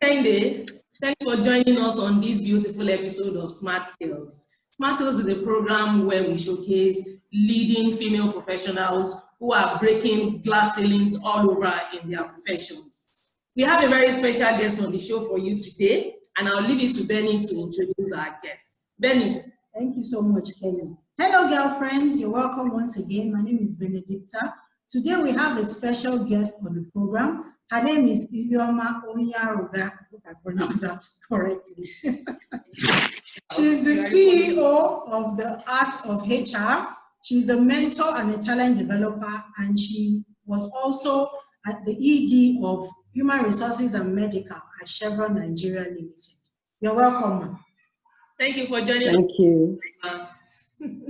Kende, thanks for joining us on this beautiful episode of Smart Skills. Smart Skills is a program where we showcase leading female professionals who are breaking glass ceilings all over in their professions. We have a very special guest on the show for you today, and I'll leave it to Benny to introduce our guest. Benny. Thank you so much, Kelly. Hello, girlfriends. You're welcome once again. My name is Benedicta. Today we have a special guest on the program. Her name is Ihuoma Onyearugha. I hope I pronounced that correctly. She's the CEO of the Art of HR. She's a mentor and a talent developer, and she was also at the ED of Human Resources and Medical at Chevron Nigeria Limited. You're welcome, ma'am. Thank you for joining us. Thank you.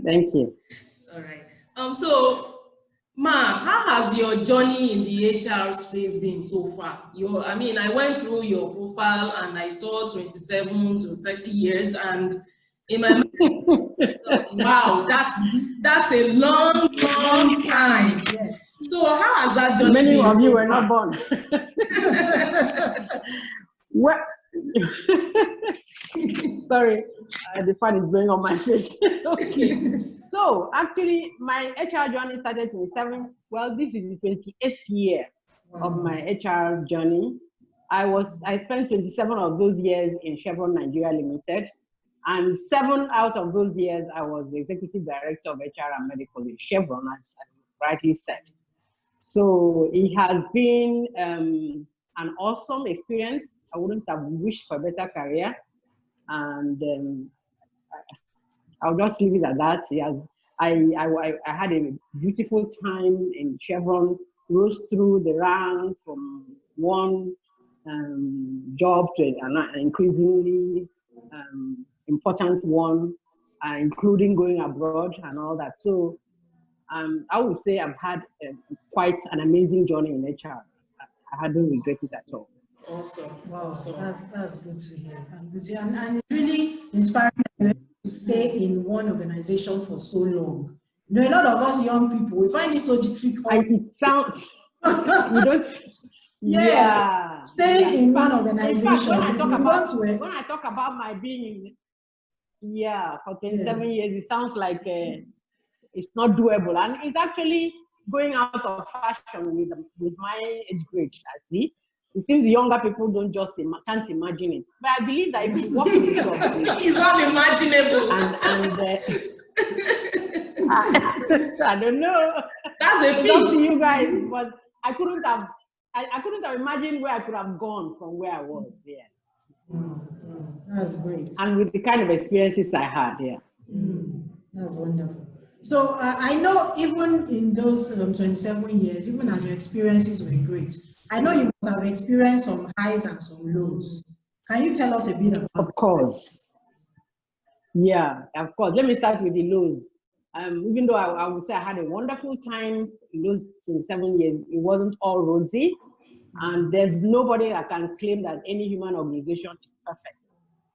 Thank you. All right. So, Ma, how has your journey in the HR space been so far? I went through your profile and I saw 27 to 30 years, and in my mind, wow, that's a long time. Yes. So how has that journey Many been of you so were far? not born. Well, sorry, the fan is blowing on my face. Okay. So actually, my HR journey started 27. Well, this is the 28th year of my HR journey. I spent 27 of those years in Chevron Nigeria Limited, and 7 out of those years I was the executive director of HR and medical in Chevron, as rightly said. So it has been an awesome experience. I wouldn't have wished for a better career, and I'll just leave it at that. Yes, I had a beautiful time in Chevron, rose through the ranks from one job to an increasingly important one, including going abroad and all that. So I would say I've had quite an amazing journey in HR. I hadn't regretted it at all. Awesome. Wow, Awesome. that's good to hear. And it's really inspiring to stay in one organization for so long. You know, a lot of us young people, we find it so difficult. It sounds, you don't, yes, yeah. staying in one organization. In fact, when I talk about my being for 27 years, it sounds like it's not doable. And it's actually going out of fashion with my age grade, I see. It seems younger people can't imagine it. But I believe that if you work in a job, it's unimaginable. I don't know. That's a feat. Up to you guys, but I couldn't have imagined where I could have gone from where I was. Yeah. That's great. And with the kind of experiences I had, That's wonderful. So I know even in those 27 years, even as your experiences were great, I know you must have experienced some highs and some lows. Can you tell us a bit about Of course. Yeah, of course. Let me start with the lows. Even though I would say I had a wonderful time in those 27 years, it wasn't all rosy. And there's nobody that can claim that any human organization is perfect.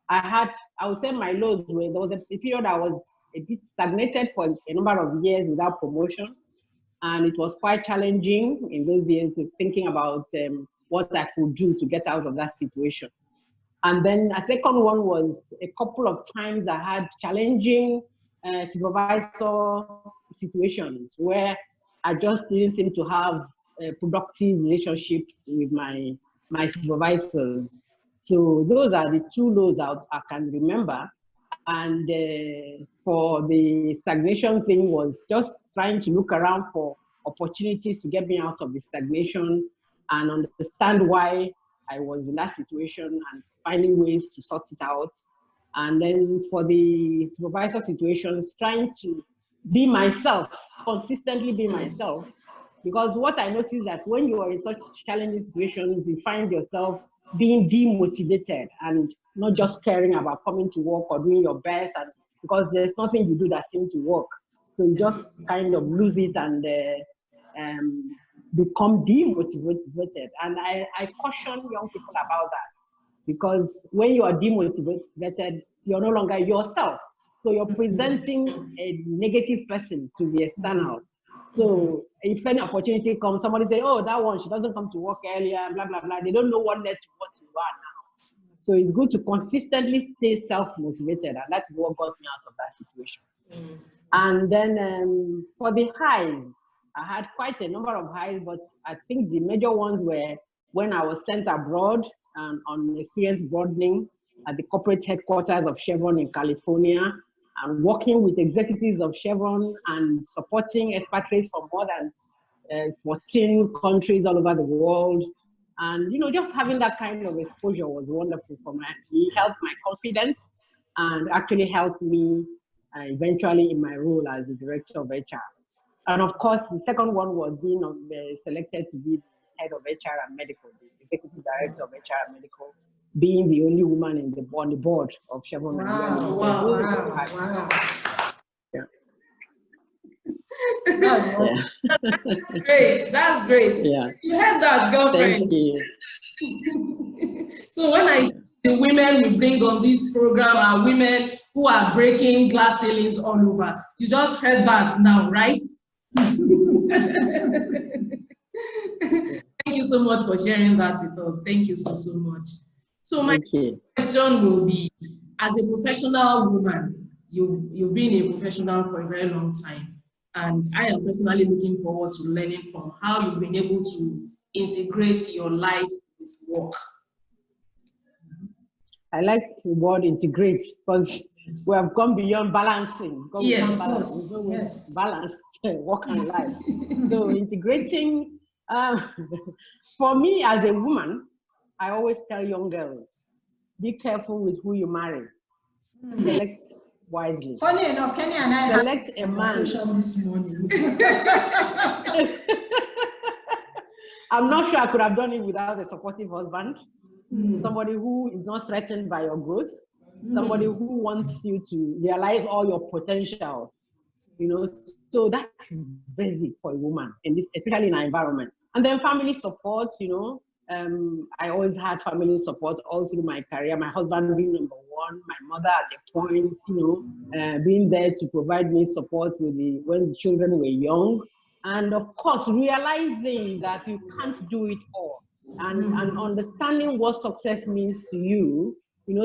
I would say my lows were, there was a period I was a bit stagnated for a number of years without promotion. And it was quite challenging in those years, thinking about what I could do to get out of that situation. And then a second one was a couple of times I had challenging supervisor situations where I just didn't seem to have productive relationships with my supervisors. So those are the 2 lows I can remember. And for the stagnation thing was just trying to look around for opportunities to get me out of the stagnation and understand why I was in that situation and finding ways to sort it out. And then for the supervisor situations, trying to be myself, consistently be myself. Because what I noticed that when you are in such challenging situations, you find yourself being demotivated and not just caring about coming to work or doing your best, and because there's nothing you do that seems to work. So you just kind of lose it and become demotivated. And I caution young people about that, because when you are demotivated, you're no longer yourself. So you're presenting a negative person to the external. So if any opportunity comes, somebody say, oh, that one, she doesn't come to work earlier, blah, blah, blah. They don't know what led to what you are now. So it's good to consistently stay self-motivated, and that's what got me out of that situation. And then for the highs, I had quite a number of highs, but I think the major ones were when I was sent abroad on experience broadening at the corporate headquarters of Chevron in California, and working with executives of Chevron and supporting expatriates from more than 14 countries all over the world. And just having that kind of exposure was wonderful for me. It helped my confidence and actually helped me eventually in my role as the director of HR. And of course, the second one was being selected to be the head of HR and medical, the executive director of HR and medical, being the only woman on the board of Chevron. Wow. Yeah. That's great. That's great. Yeah. You heard that, girlfriend. Thank you. So when I see the women we bring on this program are women who are breaking glass ceilings all over. You just heard that now, right? Thank you so much for sharing that with us. Thank you so much. So my question will be, as a professional woman, you've been a professional for a very long time, and I am personally looking forward to learning from how you've been able to integrate your life with work. I like the word integrate because we have gone beyond balancing. Yes. Balance work and life. So integrating, for me as a woman, I always tell young girls, be careful with who you marry. Select wisely. Funny enough, Kenny and I select a man this morning. I'm not sure I could have done it without a supportive husband. Somebody who is not threatened by your growth, somebody who wants you to realize all your potential, so that's basic for a woman, in this, especially in our environment. And then family support, I always had family support all through my career, my husband being number one, my mother at a point, being there to provide me support when the children were young. And of course, realizing that you can't do it all. And understanding what success means to you.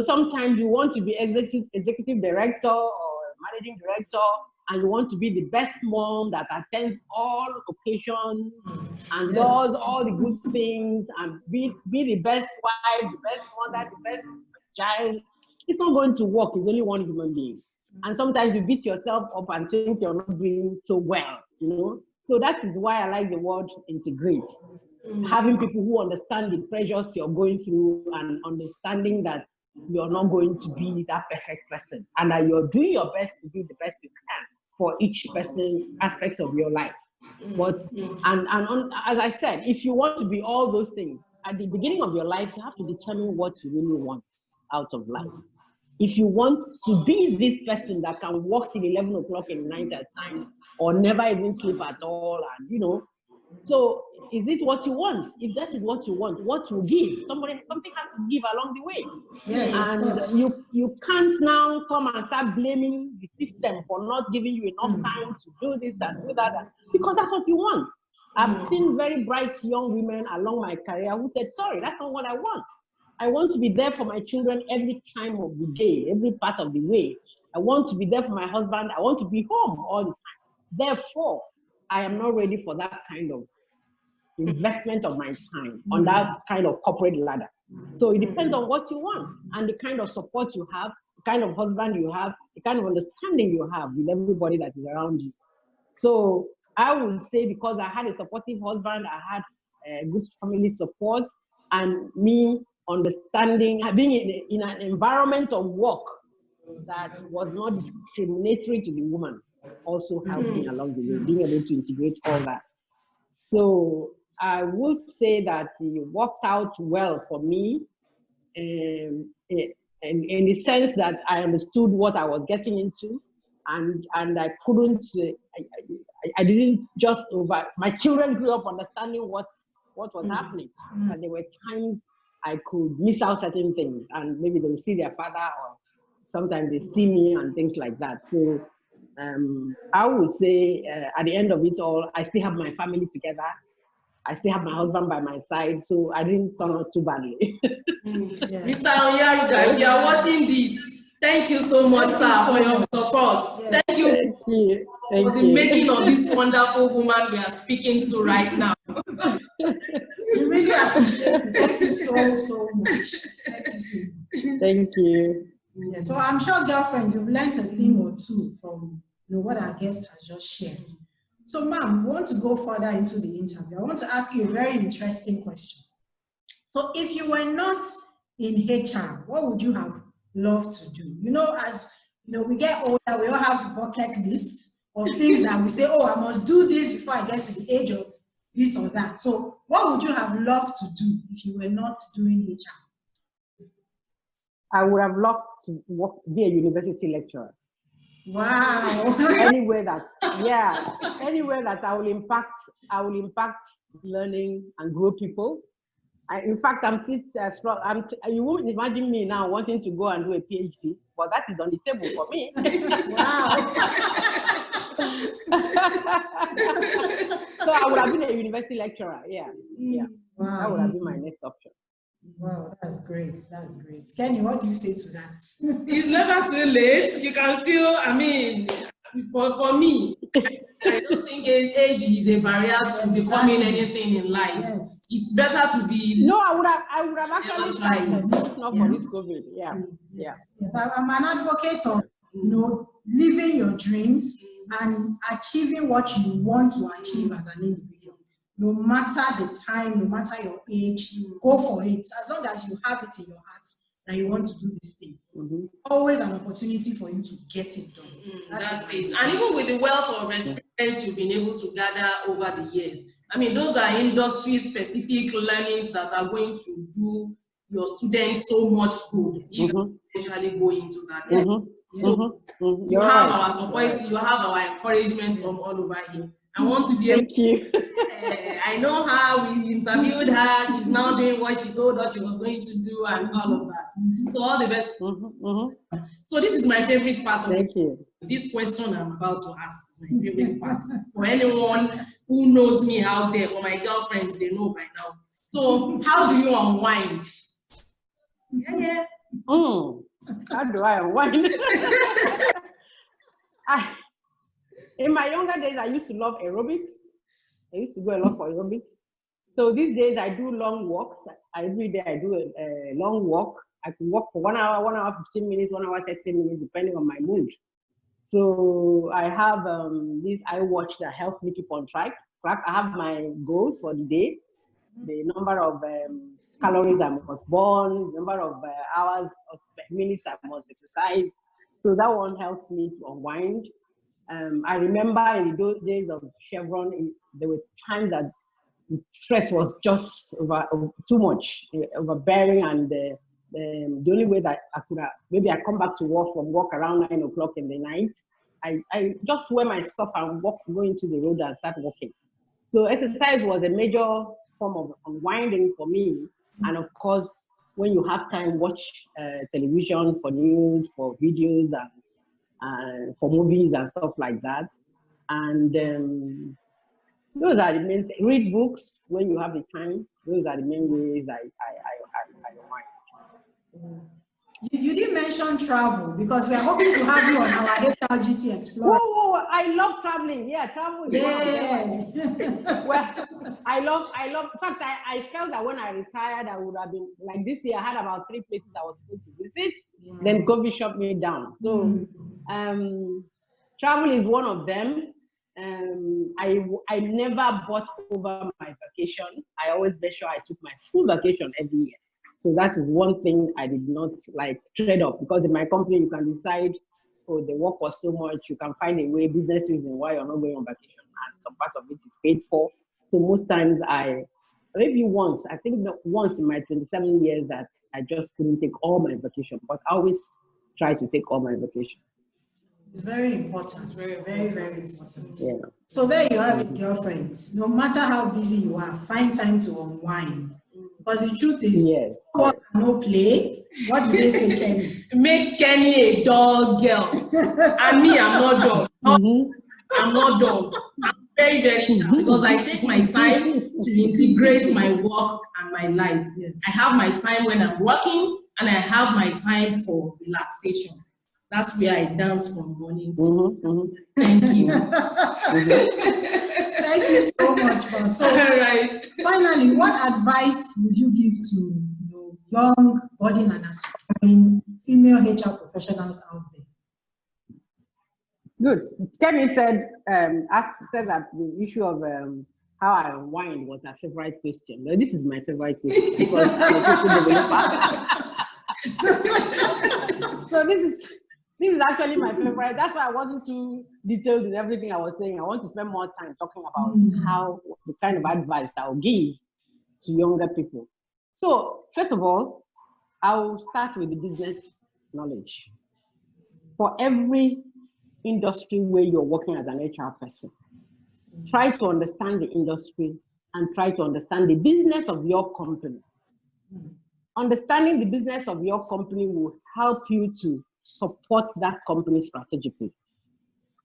Sometimes you want to be executive director or managing director, and you want to be the best mom that attends all occasions and does all the good things and be the best wife, the best mother, the best child. It's not going to work. It's only one human being. And sometimes you beat yourself up and think you're not doing so well, So that is why I like the word integrate. Having people who understand the pressures you're going through and understanding that you're not going to be that perfect person and that you're doing your best to be the best you can for each person aspect of your life. But as I said, if you want to be all those things at the beginning of your life, you have to determine what you really want out of life. If you want to be this person that can work till 11 o'clock in the night at time or never even sleep at all, and so is it what you want? If that is what you want, what you give? Something has to give along the way. Yes, and you can't now come and start blaming the system for not giving you enough time to do this and do that, because that's what you want. I've seen very bright young women along my career who said, sorry, that's not what I want. I want to be there for my children every time of the day, every part of the way. I want to be there for my husband. I want to be home all the time. Therefore, I am not ready for that kind of investment of my time on that kind of corporate ladder. So it depends on what you want and the kind of support you have, the kind of husband you have, the kind of understanding you have with everybody that is around you. So I would say, because I had a supportive husband, I had good family support, and me understanding, being in an environment of work that was not discriminatory to the woman also helped me along the way, being able to integrate all that. So I would say that it worked out well for me in the sense that I understood what I was getting into, and I couldn't, I didn't just my children grew up understanding what was happening, and there were times I could miss out certain things, and maybe they will see their father, or sometimes they see me and things like that. So I would say at the end of it all, I still have my family together. I still have my husband by my side, so I didn't turn out too badly. Yeah. Mr. Onyearugha, if you are watching this, thank you so much, sir, for your support. Yes. Thank you Thank you. for Thank the you. making of this wonderful woman we are speaking to right now. We really appreciate you. Thank you so much. Thank you so much. Thank you. Yeah, so I'm sure, girlfriends, you've learned a thing or two from what our guest has just shared. So, ma'am, we want to go further into the interview. I want to ask you a very interesting question. So, if you were not in HR, what would you have loved to do? As we get older, we all have bucket lists of things that we say, oh, I must do this before I get to the age of this or that. So, what would you have loved to do if you were not doing HR? I would have loved to be a university lecturer. Wow. Anywhere that I will impact learning and grow people. In fact, I'm still you won't imagine me now wanting to go and do a PhD, but that is on the table for me. Wow. So I would have been a university lecturer. Yeah. Wow. That would have been my next option. Wow, that's great. That's great. Kenny, what do you say to that? It's never too late. You can still, for me, I don't think age is a barrier to becoming anything in life. Yes. It's better to be. No, I would have actually tried it, if not for this COVID. Yeah. Yes. I'm an advocate of living your dreams and achieving what you want to achieve as an individual. No matter the time, no matter your age, go for it. As long as you have it in your heart that you want to do this thing. Always an opportunity for you to get it done. That's it. And even with the wealth of experience you've been able to gather over the years, those are industry-specific learnings that are going to do your students so much good if you eventually go into that. So you have our support, you have our encouragement from all over here. I want to be able to, I know her, we interviewed her, she's now doing what she told us she was going to do and all of that. So all the best. So this is my favorite part of this question I'm about to ask. Is my favorite part. For anyone who knows me out there, for my girlfriends, they know by now. So how do you unwind? How do I unwind? In my younger days, I used to love aerobics. I used to go a lot for aerobics. So these days, I do long walks. Every day, I do a long walk. I can walk for 1 hour, 15 minutes, 1 hour, 30 minutes, depending on my mood. So I have this iWatch that helps me keep on track. I have my goals for the day, the number of calories I must burn, number of hours of minutes I must exercise. So that one helps me to unwind. I remember in those days of Chevron, there were times that stress was just too much, overbearing, and the only way that I could have, maybe I come back to work from work around 9 o'clock in the night, I just wear my stuff and go into the road and start walking. So exercise was a major form of unwinding for me. And of course, when you have time, watch television for news, for videos, and for movies and stuff like that. And those are the main things. Read books when you have the time. Those are the main ways I unwind. You didn't mention travel because we are hoping to have you on our HRGT Explorer. Oh, I love traveling. Yeah, travel is well, I love. In fact, I felt that when I retired, I would have been like this year. I had about 3 places I was supposed to visit. Then COVID shut me down. So, travel is one of them. I never bought over my vacation. I always made sure I took my full vacation every year. So that is one thing I did not trade off, because in my company you can decide, oh, the work was so much, you can find a way, business reason why you're not going on vacation, and some part of it is paid for. So most times maybe once in my 27 years that I just couldn't take all my vacation, but I always try to take all my vacation. It's very important. It's very, very, very important. Yeah. So there you have it, girlfriends. No matter how busy you are, find time to unwind. Because the truth is, no play. What do they say, Kenny? Makes Kenny a dog girl. And me, I'm not dog. I'm not dog. I'm very, very sharp because I take my time to integrate my work and my life. Yes. I have my time when I'm working and I have my time for relaxation. That's where I dance from morning to Thank you. Thank you so much, ma'am. So, All right. finally, what advice would you give to young, budding, and aspiring female HR professionals out there? Good. Kemi said that the issue of how I unwind was her favorite question. Well, this is my favorite question because I'm a social developer. So this is actually my favorite. That's why I wasn't too detailed in everything I was saying. I want to spend more time talking about how the kind of advice I'll give to younger people. So first of all, I'll start with the business knowledge. For every industry where you're working as an HR person, try to understand the industry and try to understand the business of your company. Understanding the business of your company will help you to support that company strategically.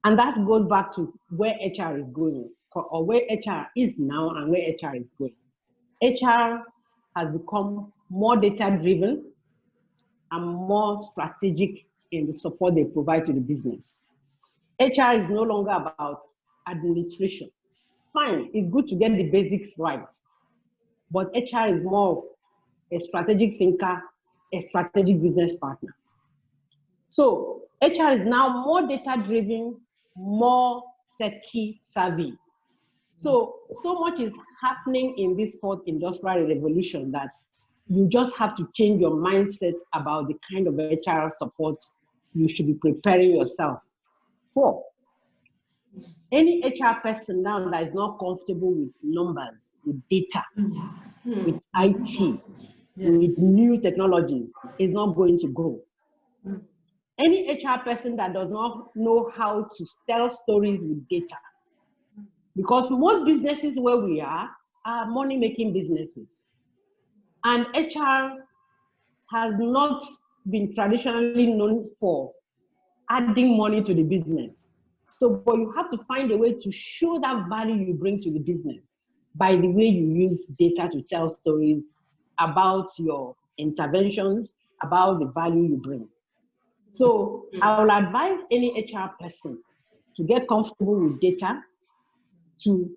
And that goes back to where HR is going, or where HR is now and where HR is going. HR has become more data-driven and more strategic in the support they provide to the business. HR is no longer about administration. Fine, it's good to get the basics right, but HR is more a strategic thinker, a strategic business partner. So HR is now more data-driven, more techie savvy. So much is happening in this fourth industrial revolution that you just have to change your mindset about the kind of HR support you should be preparing yourself for. Any HR person now that is not comfortable with numbers, with data, with IT, with new technologies is not going to grow. Any HR person that does not know how to tell stories with data, because most businesses where we are money-making businesses. And HR has not been traditionally known for adding money to the business. So, but you have to find a way to show that value you bring to the business by the way you use data to tell stories about your interventions, about the value you bring. So I will advise any HR person to get comfortable with data, to,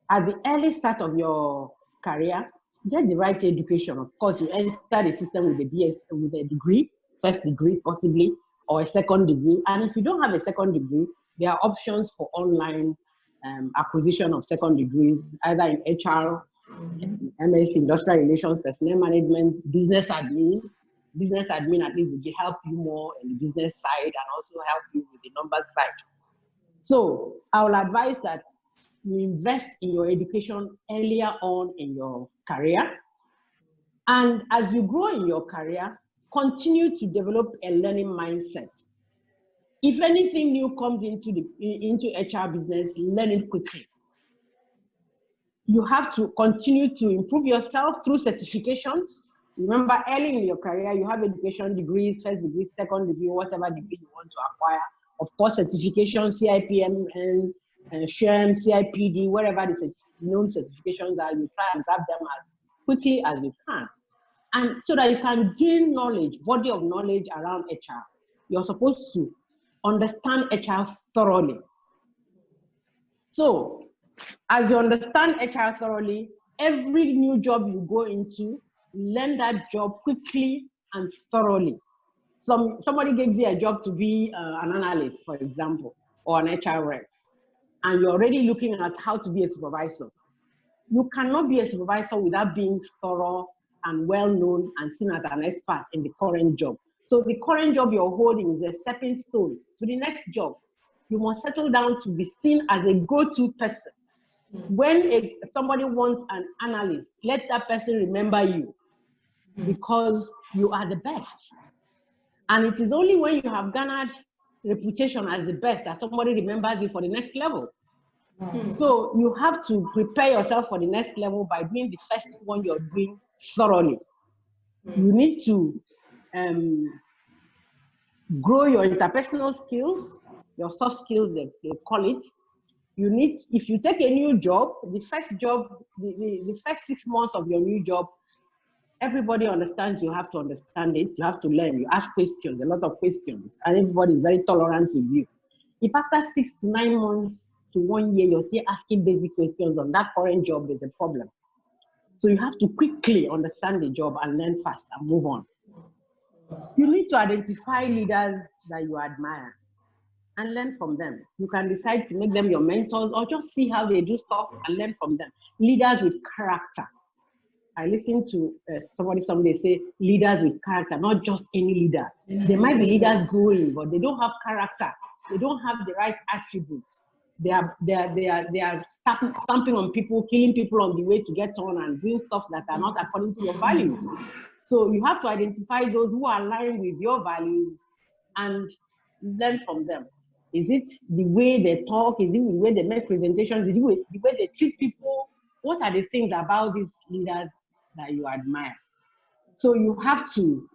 at the early start of your career, get the right education. Of course, you enter the system with a BS, with a degree, first degree possibly, or a second degree. And if you don't have a second degree, there are options for online acquisition of second degrees, either in HR, MS, Industrial Relations, Personnel Management, Business Admin. Business Admin at least will help you more in the business side and also help you with the numbers side. So I will advise that you invest in your education earlier on in your career. And as you grow in your career, continue to develop a learning mindset. If anything new comes into HR business, learn it quickly. You have to continue to improve yourself through certifications. Remember, early in your career, you have education degrees, first degree, second degree, whatever degree you want to acquire. Of course, certification, CIPM, and SHRM, CIPD, wherever the known certifications are, you try and grab them as quickly as you can. And so that you can gain knowledge, body of knowledge around HR. You're supposed to understand HR thoroughly. So, as you understand HR thoroughly, every new job you go into, learn that job quickly and thoroughly. Somebody gives you a job to be an analyst, for example, or an HR rep, and you're already looking at how to be a supervisor. You cannot be a supervisor without being thorough and well-known and seen as an expert in the current job. So the current job you're holding is a stepping stone to the next job. You must settle down to be seen as a go-to person. When somebody wants an analyst, let that person remember you because you are the best. And it is only when you have garnered reputation as the best that somebody remembers you for the next level. So you have to prepare yourself for the next level by doing the first one you're doing thoroughly. You need to grow your interpersonal skills, your soft skills, they call it. You need, if you take a new job, the first 6 months of your new job, everybody understands you have to understand it, you have to learn, you ask questions, a lot of questions, and everybody is very tolerant with you. If after 6 to 9 months to 1 year, you're still asking basic questions on that current job, there's a problem. So you have to quickly understand the job and learn fast and move on. You need to identify leaders that you admire and learn from them. You can decide to make them your mentors or just see how they do stuff and learn from them. Leaders with character. I listened to somebody someday say leaders with character, not just any leader. They might be leaders growing, but they don't have character. They don't have the right attributes. They are stamping on people, killing people on the way to get on and doing stuff that are not according to your values. So you have to identify those who are aligned with your values and learn from them. Is it the way they talk? Is it the way they make presentations? Is it the way they treat people? What are the things about these leaders that you admire? So you have to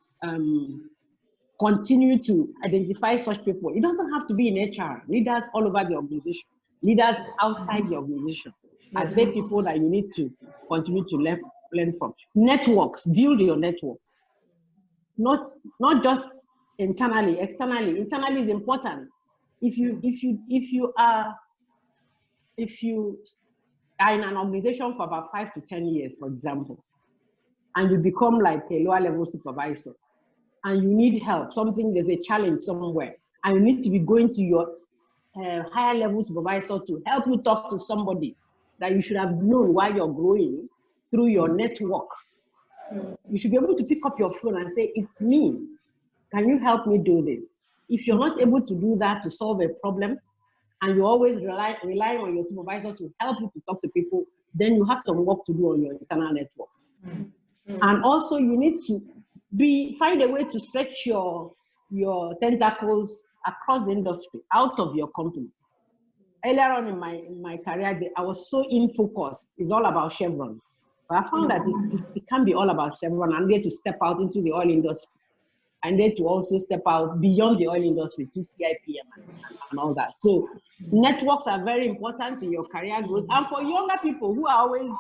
continue to identify such people. It doesn't have to be in HR. Leaders all over the organization, leaders outside the organization. Are they people that you need to continue to learn from? Networks, build your networks. Not just internally, externally. Internally is important. If you are in an organization for about 5 to 10 years, for example, and you become like a lower level supervisor, and you need help, there's a challenge somewhere, and you need to be going to your higher level supervisor to help you talk to somebody that you should have known while you're growing through your network. You should be able to pick up your phone and say, it's me. Can you help me do this? If you're not able to do that to solve a problem, and you always rely on your supervisor to help you to talk to people, then you have some work to do on your internal network. And also you need to find a way to stretch your tentacles across the industry, out of your company. Earlier on in my career, I was so in-focused. It's all about Chevron. But I found that it can't be all about Chevron. I need to step out into the oil industry. I need to also step out beyond the oil industry to CIPM and all that. So networks are very important in your career growth. And for younger people who are always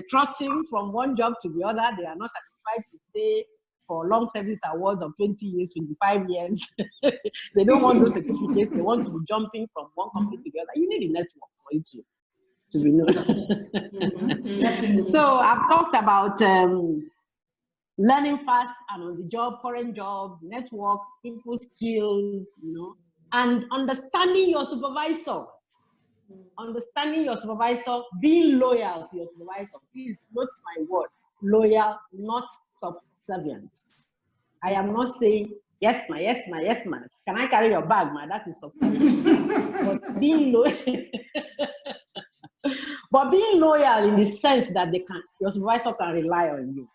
trotting from one job to the other, they are not satisfied to stay for long service awards of 20 years, 25 years. They don't want those certificates. They want to be jumping from one company to the other. You need a network for you to be known. So I've talked about learning fast and on the job, current job, network, people skills, and understanding your supervisor. Understanding your supervisor, being loyal to your supervisor. Please note my word, loyal, not subservient. I am not saying, yes, ma, yes, ma, yes, ma. Can I carry your bag, ma? That is subservient. But being loyal, but being loyal in the sense that your supervisor can rely on you.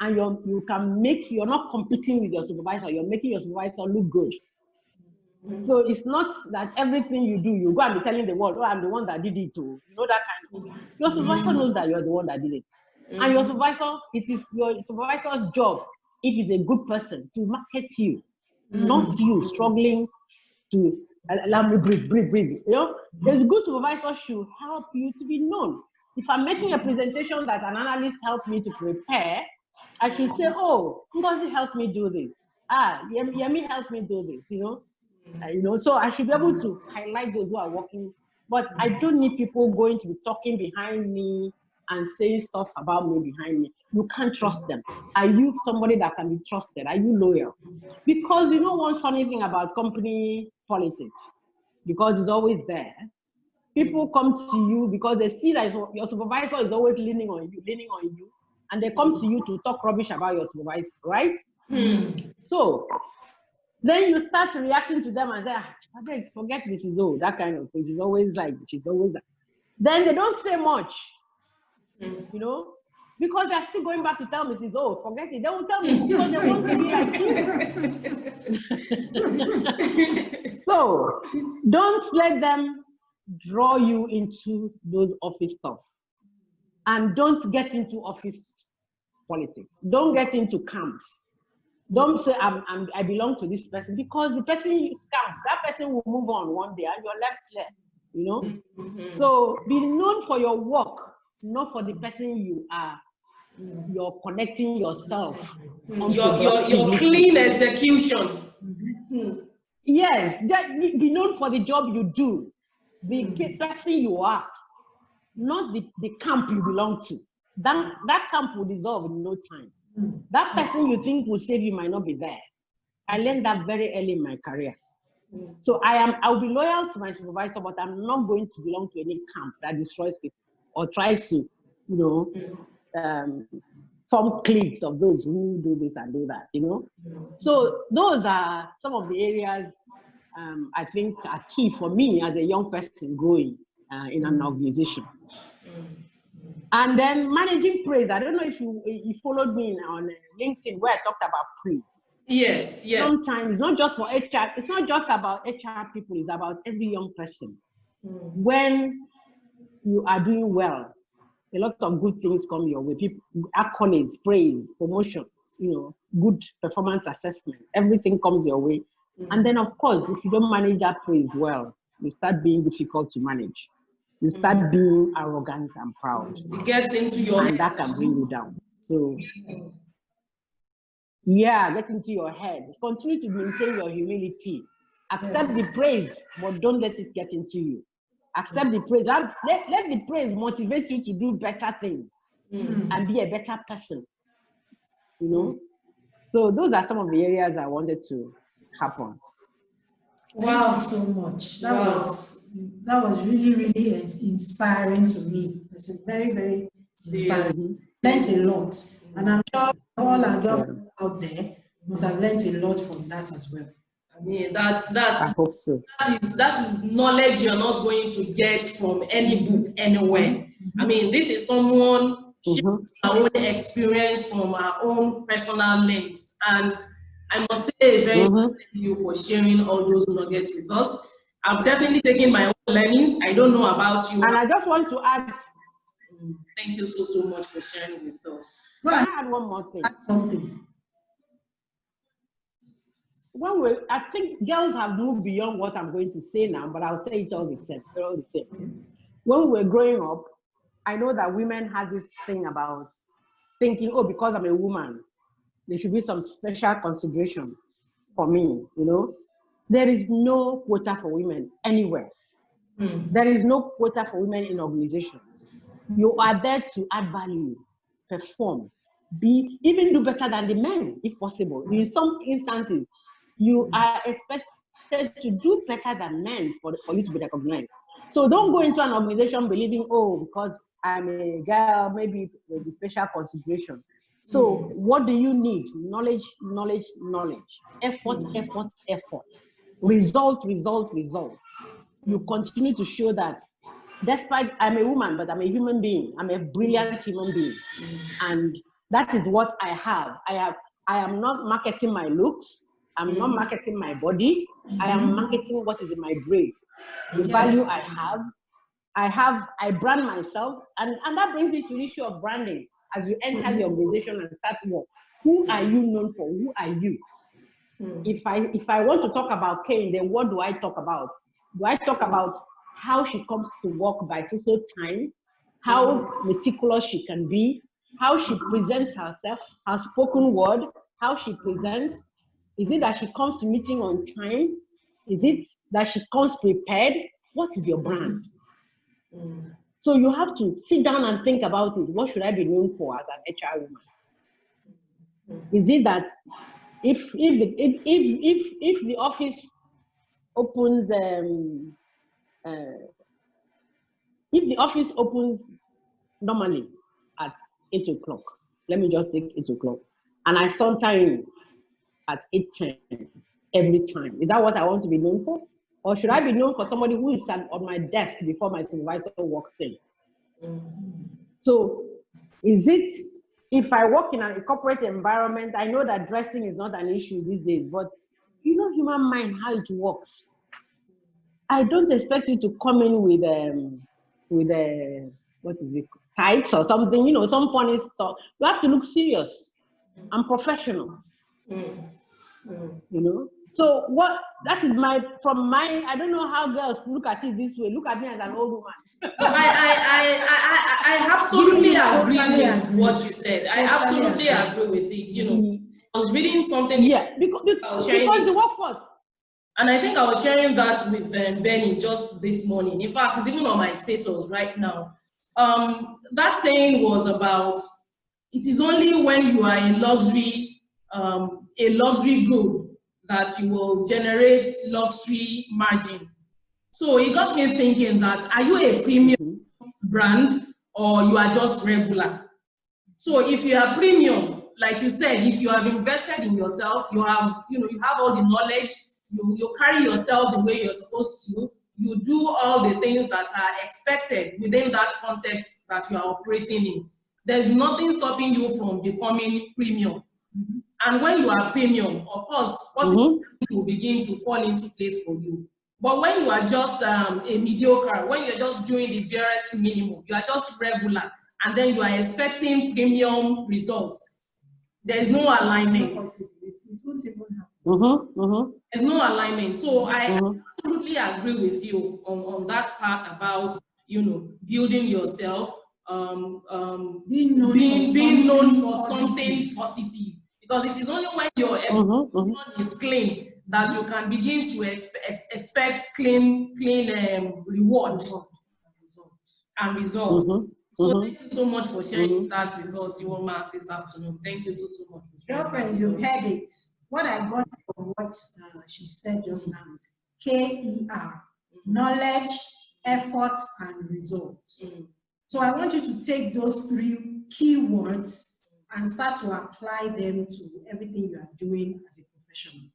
And you're not competing with your supervisor, you're making your supervisor look good. So it's not that everything you do, you go and be telling the world, oh, I'm the one that did it too. That kind of thing. Your supervisor knows that you're the one that did it. And your supervisor, it is your supervisor's job, if he's a good person, to market you, not you struggling to allow me breathe. There's good supervisor should help you to be known. If I'm making a presentation that an analyst helped me to prepare, I should say, oh, Ngozi helped me do this. Yemi helped me do this, so I should be able to highlight those who are working, but I don't need people going to be talking behind me and saying stuff about me behind me. You can't trust them. Are you somebody that can be trusted? Are you loyal? Because one funny thing about company politics, because it's always there. People come to you because they see that your supervisor is always leaning on you, and they come to you to talk rubbish about your supervisor, right? So then you start reacting to them and say, I beg, forget Mrs. O, that kind of thing. She's always like. Then they don't say much, because they're still going back to tell Mrs. O, forget it. They will tell me because they want to be like you. So don't let them draw you into those office stuff. And don't get into office politics. Don't get into camps. Don't say I belong to this person, because the person you scam, that person will move on one day and you're left there. you know. So be known for your work, not for the person you are. You're connecting yourself. Your clean execution. Yes, be known for the job you do, the person you are, not the camp you belong to. That camp will dissolve in no time. That person you think will save you might not be there. I learned that very early in my career. So I'll be loyal to my supervisor, but I'm not going to belong to any camp that destroys people or tries to, form cliques of those who do this and do that, So those are some of the areas I think are key for me as a young person growing in an organization. And then managing praise. I don't know if you followed me on LinkedIn where I talked about praise. Yes. Sometimes it's not just for HR. It's not just about HR people. It's about every young person. When you are doing well, a lot of good things come your way. People, accolades, praise, promotions, good performance assessment. Everything comes your way. And then, of course, if you don't manage that praise well, you start being difficult to manage. You start being arrogant and proud. It gets into your head. And that can bring you down. So, get into your head. Continue to maintain your humility. Accept the praise, but don't let it get into you. Accept the praise. Let the praise motivate you to do better things and be a better person. So those are some of the areas I wanted to happen. Wow, thank you so much. That was really, really inspiring to me. It's a very, very inspiring. Learned a lot, and I'm sure all our girls out there must have learned a lot from that as well. I mean, that's I hope so. That is knowledge you're not going to get from any book anywhere. I mean, this is someone sharing our own experience from our own personal lens, and I must say very thank you for sharing all those nuggets with us. I've definitely taken my own learnings. I don't know about you. And I just want to add. Thank you so much for sharing with us. Can I add one more thing? Add something. I think girls have moved beyond what I'm going to say now, but I'll say it all the same. When we were growing up, I know that women had this thing about thinking, because I'm a woman, there should be some special consideration for me, There is no quota for women anywhere. There is no quota for women in organizations. You are there to add value, perform, even do better than the men, if possible. In some instances, you are expected to do better than men for you to be recognized. So don't go into an organization believing, because I'm a girl, maybe with the special consideration. So what do you need? Knowledge. Effort. Result. You continue to show that despite I'm a woman, but I'm a human being. I'm a brilliant human being. And that is what I have. I am not marketing my looks. I'm not marketing my body. I am marketing what is in my brain. The value I brand myself. And that brings me to the issue of branding. As you enter the organization and start work, who are you known for? Who are you? If I want to talk about Kane, then what do I talk about? Do I talk about how she comes to work by social time, how meticulous she can be, how she presents herself, her spoken word, how she presents? Is it that she comes to meeting on time? Is it that she comes prepared? What is your brand? So you have to sit down and think about it. What should I be known for as an HR woman? Is it that if the office opens if the office opens normally at 8 o'clock, let me just take 8 o'clock, and I sometime at 8:10 every time, is that what I want to be known for? Or should I be known for somebody who is on my desk before my supervisor walks in? So is it, if I work in a corporate environment, I know that dressing is not an issue these days, but human mind, how it works. I don't expect you to come in with what is it, tights or something, some funny stuff. You have to look serious and professional. So that is I don't know how girls look at it this way. Look at me as an old woman. I absolutely agree with what you said. I absolutely agree with it. You know, I was reading something. Yeah, because the workforce. And I think I was sharing that with Benny just this morning. In fact, it's even on my status right now. That saying was about, it is only when you are a luxury good that you will generate luxury margin. So it got me thinking that, are you a premium brand or you are just regular? So if you are premium, like you said, if you have invested in yourself, you have all the knowledge, you carry yourself the way you're supposed to, you do all the things that are expected within that context that you are operating in. There's nothing stopping you from becoming premium. And when you are premium, of course, possibilities will begin to fall into place for you. But when you are just a mediocre, when you're just doing the barest minimum, you are just regular, and then you are expecting premium results, there's no alignment. There's no alignment. So I absolutely agree with you on that part about, building yourself, being known for something positive. Because it is only when your expectation is clean that you can begin to expect clean reward and results. So thank you so much for sharing that with us, Ihuoma, this afternoon. Thank you so much. Girlfriends, you've heard it. What I got from what she said just now is KER, knowledge, effort, and results. So I want you to take those 3 keywords and start to apply them to everything you are doing as a professional.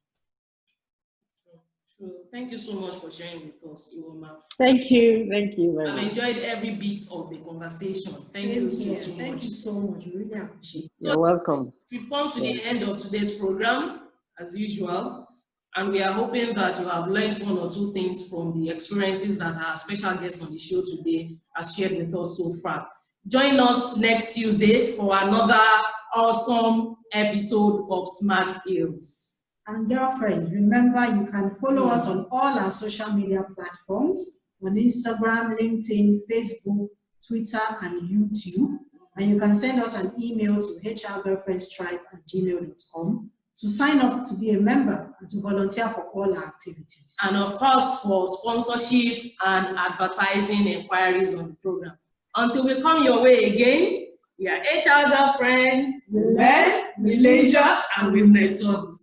True. Thank you so much for sharing with us, Ihuoma. Thank you very much. I've enjoyed every bit of the conversation. Thank you so much. Thank you so much. We really appreciate it. You're welcome. We've come to the end of today's program, as usual, and we are hoping that you have learned 1 or 2 things from the experiences that our special guest on the show today has shared with us so far. Join us next Tuesday for another awesome episode of Smart Hills. And girlfriends, remember you can follow us on all our social media platforms, on Instagram, LinkedIn, Facebook, Twitter, and YouTube. And you can send us an email to hrgirlfriendstripe@gmail.com to sign up to be a member and to volunteer for all our activities. And of course, for sponsorship and advertising inquiries on the program. Until we come your way again, we are HR Girlfriends. We learn, we leisure, and we network.